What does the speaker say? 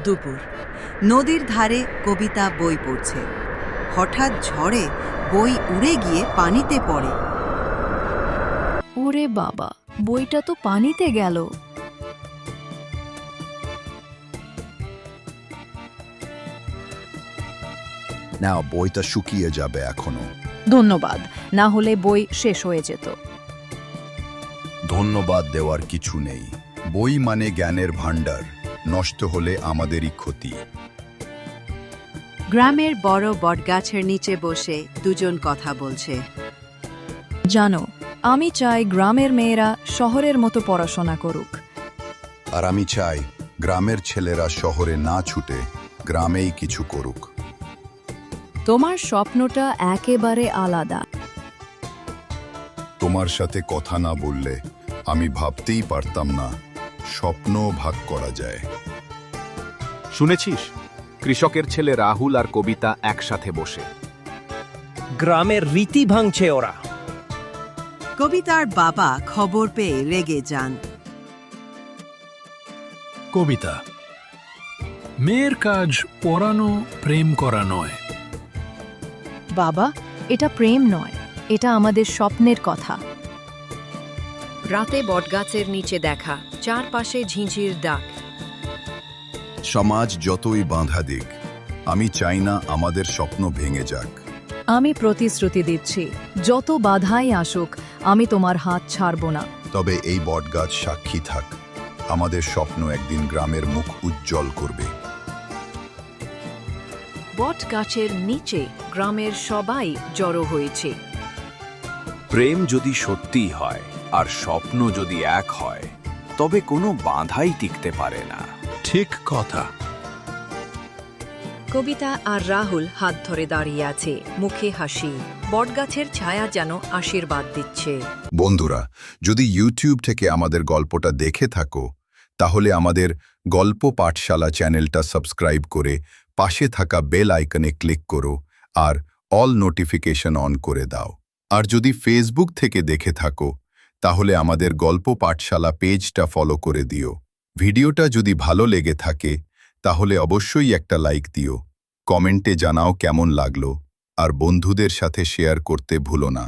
দুপুর নদীর ধারে কবিতা বই পড়ছে। হঠাৎ ঝড়ে বই উড়ে গিয়ে পানিতে পড়ে। ওরে বাবা, বইটা তো পানিতে গেল। না, বইটা শুকিয়ে যাবে এখনো। ধন্যবাদ, না হলে বই শেষ হয়ে যেত। ধন্যবাদ দেওয়ার কিছু নেই। বই মানে জ্ঞানের ভাণ্ডার, নষ্ট হলে আমাদেরই ক্ষতি। গ্রামের বড় বটগাছের নিচে বসে দুজন কথা বলছে। জানো, আমি চাই গ্রামের মেয়েরা শহরের মতো পড়াশোনা করুক। আর আমি চাই গ্রামের ছেলেরা শহরে না ছুটে গ্রামেই কিছু করুক। তোমার স্বপ্নটা একেবারে আলাদা। তোমার সাথে কথা না বললে আমি ভাবতেই পারতাম না স্বপ্ন ভাগ করা যায়। শুনেছিস, কৃষকের ছেলে রাহুল আর কবিতা একসাথে বসে গ্রামের রীতি ভাঙছে ওরা। কবিতার বাবা খবর পেয়ে রেগে যান। কবিতা, মেয়ের কাজ পড়ানো, প্রেম করা নয়। বাবা, এটা প্রেম নয়, এটা আমাদের স্বপ্নের কথা। রাতে বটগাছের নিচে দেখা, চারপাশে ঝিঁঝির ডাক। সমাজ যতই বাঁধা দিক, আমি চাই না আমাদের স্বপ্ন ভেঙে যাক। আমি প্রতিশ্রুতি দিচ্ছি, যত বাধাই আসুক আমি তোমার হাত ছাড়ব না। তবে এই বটগাছ সাক্ষী থাক, আমাদের স্বপ্ন একদিন গ্রামের মুখ উজ্জ্বল করবে। বট গাছের নিচে গ্রামের সবাই জড়ো হয়েছে। প্রেম যদি সত্যিই হয় আর স্বপ্ন যদি এক হয়, তবে কোনো বাধাই টিকতে পারে না। ঠিক কথা। কবিতা আর রাহুল হাত ধরে দাঁড়িয়ে আছে, মুখে হাসি। বটগাছের ছায়া যেন আশীর্বাদ দিচ্ছে। বন্ধুরা, যদি ইউটিউব থেকে আমাদের গল্পটা দেখে থাকো, তাহলে আমাদের গল্প পাঠশালা চ্যানেলটা সাবস্ক্রাইব করে পাশে থাকা বেল আইকনে ক্লিক করো আর অল নোটিফিকেশন অন করে দাও। আর যদি ফেসবুক থেকে দেখে থাকো, তাহলে আমাদের গল্প পাঠশালা পেজটা ফলো করে দিও। ভিডিওটা যদি ভালো লেগে থাকে, তাহলে অবশ্যই একটা লাইক দিও, কমেন্টে জানাও কেমন লাগলো, আর বন্ধুদের সাথে শেয়ার করতে ভুলো না।